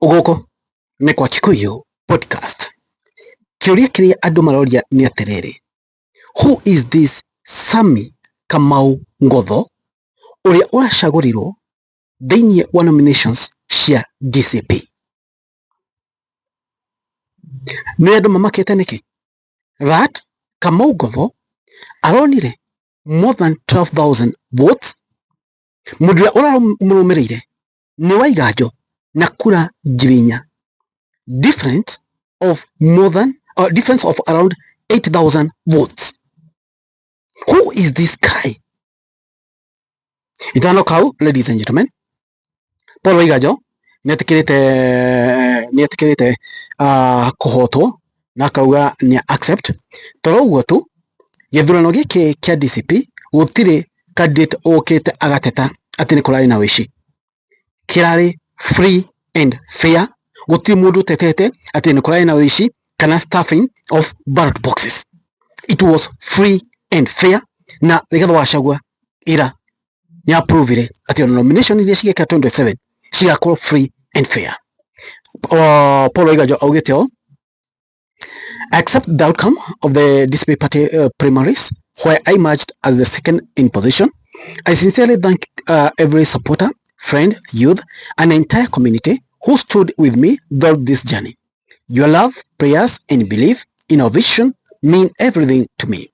Ugoko ni kwa Kikuyu podcast. Kiuria kiria andu maroria ni atiriri. Who is this Sami Kamau Ngotho uria uracagurirwo thiini wa nominations cia DCP? Ni andu mamakite niki? That Kamau Ngotho aronire more than 12,000 votes. Mundu uria uramurumirire ni Waiganjo na kura ngirinya, difference of around 8,000 votes. Who is this guy? Itano kau, ladies and gentlemen, Paul Waiganjo nietikirite kuhotwo na kauga ni accept. Toro uguo tu githurano giki kia DCP gutire candidate okite agateta ati ni kurari na wici. Kirari free and fair. Gutire mundu tetete ati ni kurari na wici kana stuffing of ballot boxes. It was free and fair. Na Rigathi Gachagua ira ni approve ati nomination iria cigeka 27 cigakorwo free and fair. Paul Waiganjo augite o, accept the outcome of the DCP party primaries where I emerged as the second in position. I sincerely thank every supporter, friend, youth, and the entire community who stood with me throughout this journey. Your love, prayers, and belief in our vision mean everything to me.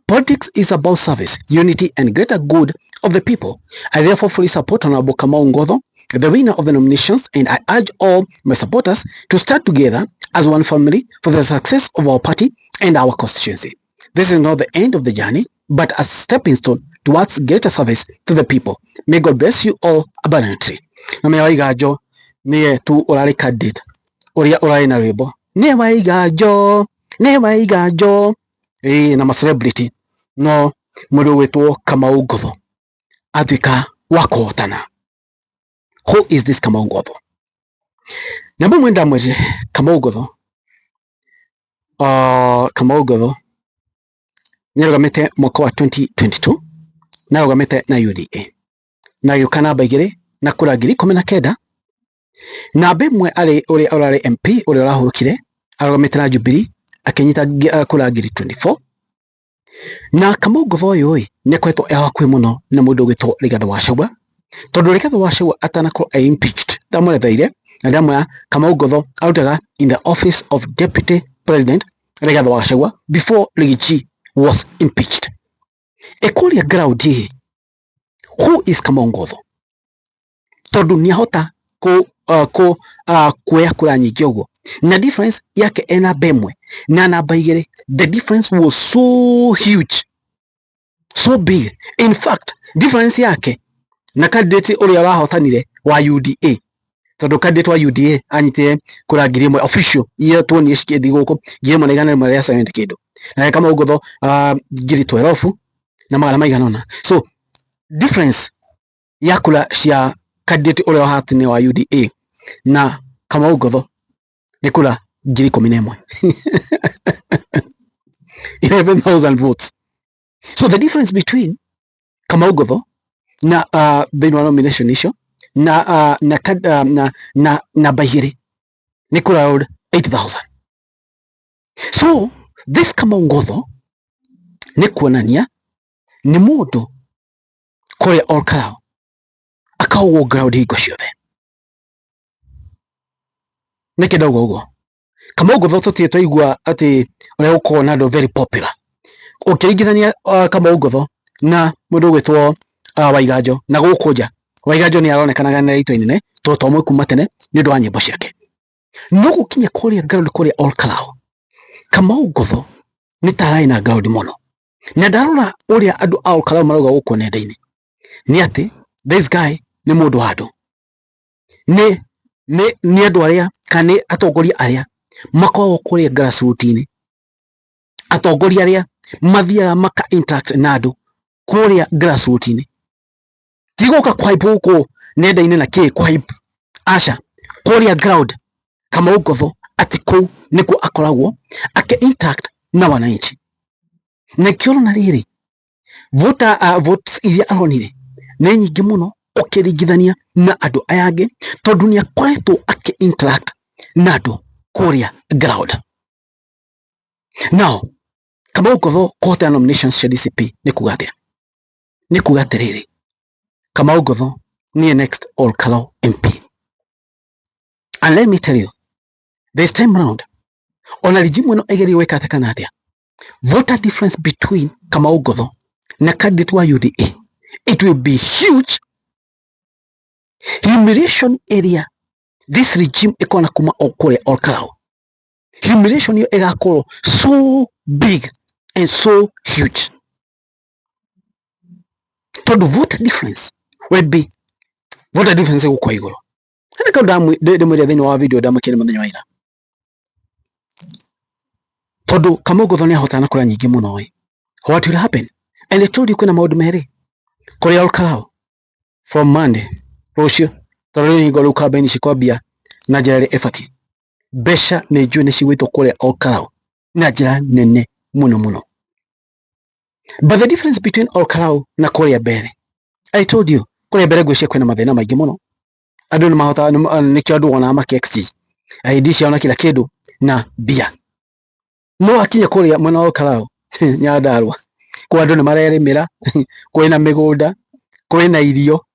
Politics is about service, unity, and greater good of the people. I therefore fully support Honorable Kamau Ngotho, the winner of the nominations, and I urge all my supporters to stand together as one family for the success of our party and our constituency. This is not the end of the journey, but a stepping stone towards greater service to the people. May God bless you all abundantly. Na me Waiganjo niye tu urari candidate uria urari na rwimbo ni Waiganjo na ma celebrity no mundu wetwo Kamau Ngotho athika wa kuhotana. Who is this Kamau Ngotho? Namba mwenda mwezi Kamau Ngotho nirugamite mwaka wa 2022 na rugamite na UDA na yuka namba igiri na kura 19,000. Namba imwe ari uria urari MP uria urahurukire arugamite na Jubilee akinyita kura 24. Na Kamau Ngotho uyu ni kwetwo ehakwi muno na mundu gwitwo Rigathi Gachagua, tondu Rigathi Gachagua atanakorwo impeached ndamuretheire na ndamwa Kamau Ngotho arutaga in the office of deputy president Rigathi Gachagua before Rigathi was impeached. Ekuria ground hii, who is Kamau Ngotho? Tondu niahota kuya kura nyingi uguo na difference yake ena bemwe na namba igiri, the difference was so huge, so big. In fact, difference yake na candidate uria arahotanire wa UDA, tondu candidate wa UDA anyite kura 1,000 official iyo tuonie cikithi guku 1,170 kindu, na Kamau Ngotho 12 na magana maiganona. So difference ya kura cia candidate uria wahatine wa UDA na Kamau Ngotho ni kura 11,000 11,000 votes. So the difference between Kamau Ngotho na the nomination issue na Bayiri ni kura around 8,000. So this Kamau Ngotho ni kuonania ni mundu kuria orkarao akawo ground hingo ciothe. Niki ndauga uguo Kamau Ngotho tutie twaigua ati uria ukorwo na andu very popular ukiringithania Kamau Ngotho na mundu gwitwo Waiganjo na gukunja. Waiganjo ni aronekanaga na ito inene to mwe kuma tene ni undu wa nyimbo ciake, no gukinya kuria ground kuria orkarao Kamau Ngotho ni tarai na ground muno. Na ndarora uria andu a orkarao marauga guku nenda-ini ni ati this guy ni mundu wa andu, ni andu aria kana atongoria aria makoragwo kuria grassroots-ini, atongoria aria mathiaga maka interact na andu kuria grassroots-ini, tigoka kwa hype guku nenda-ini na ki kwa hype aca kuria ground. Kamau Ngotho ati kuu nikuo akoragwo ake interact na wananchi, na kiona na riri votes iria aronire ni nyingi muno ukiringithania na andu aya angi tondu ni akoretwo interact na andu kuria ground. Now Kamau Ngotho kuhotana nominations cia DCP ni kuga atia? Ni kuga atiriri, Kamau Ngotho ni next Ol Kalou MP. And let me tell you, this time round, ona regime ino egeri weka atakana atia, voter difference between Kamau Ngotho na candidate wa UDA, it will be huge. Humiliation area this regime ikona kuma okore Ol Kalou, humiliation yo igakorwo so big and so huge. Tondu voter difference will be voter difference igukwa iguru. Hana ka ndamwire thini wa video ndamakire muthenya wa ira. Tondu Kamau Ngotho ni ahotana kura nyingi muno what will happen? And I told you kuna maundu meri kuri Ol Kalou from Monday rucio tondu ni ngoro campaign cikwambia na njira efati besha ni njue ni cigwitwo kuri Ol Kalou na njira nene muno. But the difference between Ol Kalou na kuri Mbere, I told you kuri Mbere gwicia kwina mathina maingi muno. Andu ni mahota nikio andu wona ama KXG ID ciona kila kindu na bia no akinya kuri mwena Ol Kalou Nyandarua kwa andu ni marerimira kwina migunda kwina irio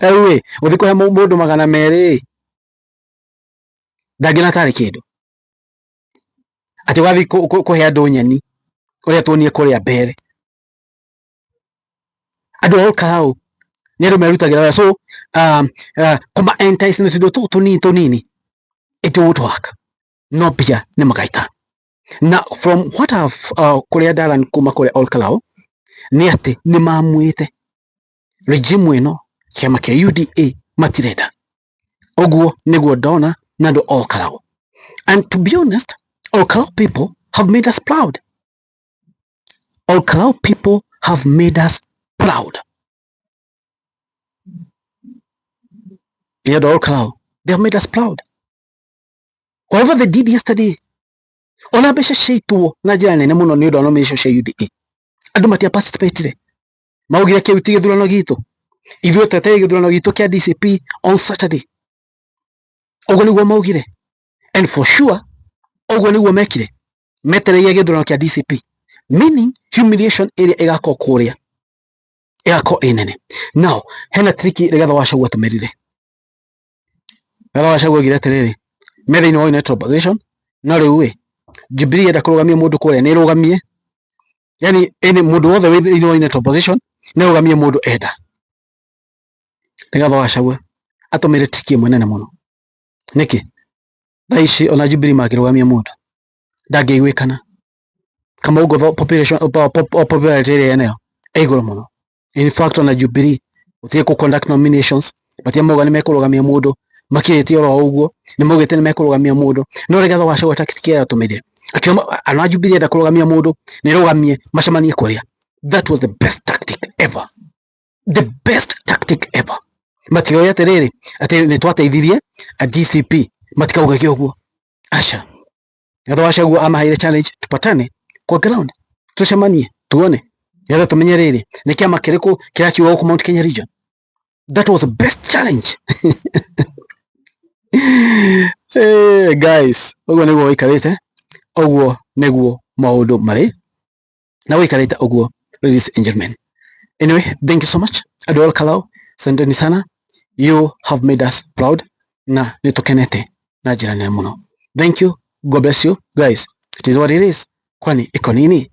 ewe uthiko ya mundu 200 ndangina tari kindu ati wathi kuhe andu nyeni uria tuonie kuri Mbere. Andu Ol Kalou ni andu merutagira wea so kuma entice na tundo tunini it would work no pia ni magaita. Now from what I've kuri Dalan kuma kuri Ol Kalou ni ati ni mamwite regime ino kiama kia UDA matirenda oguo niguo ndona na andu Ol Kalou. And to be honest, Ol Kalou people have made us proud. Ol Kalou people have made us proud. Yeah, Ol Kalou, they have made us proud. Whatever they did yesterday, ona besha sheituo na njira nene muno ni undu nomination cia UDA. Andu matia participate maugire kiuti githurano gitu ithuĩ tete githurano gitu kia DCP on Saturday. Oguo niguo maugire, and for sure oguo niguo mekire metereire githurano kia DCP, meaning humiliation area igako kuria igako inene. Now hena triki Rigathi Gachagua tumerire. Rigathi Gachagua gira atiriri metha-ini wa net opposition no riu Jubilee enda kurugamia mundu kuria ni rugamie, yani ene mundu wothe within wa net opposition ni rugamie mundu enda. Rigathi Gachagua atumire triki mwenene muno niki thaici ona Jubilee magirugamia mundu ndangĩiguĩkana. Kamau Ngotho popularity ĩrĩa nayo igũrũ muno. In fact ona Jubilee utie ku conduct nominations batia moga ni mekurugamia mundu makirĩtie oro ũguo ni maugĩte ni mekurugamia mundu no Rigathi Gachagua takitikia atumire akioma ana Jubilee enda kurugamia mundu ni rugamie macemanie kuria. That was the best tactic ever, the best tactic ever. Matigo ya terere ati ni twateithirie a DCP matikauga kĩoguo acha. Rigathi Gachagua amaheire challenge tupatane kwa ground tucemanie tuone yatha tumenye riri ni kiama kiriku kirakiuga ku Mount Kenya region. That was the best challenge. Hey guys, oguo niguo wikarite, oguo niguo maundu mari na wikarite oguo, ladies and gentlemen. Anyway, thank you so much andu Ol Kalou, asanteni sana, you have made us proud na nitukenete na njira nene muno. Thank you, God bless you guys. It is what it is, kwani iko nini.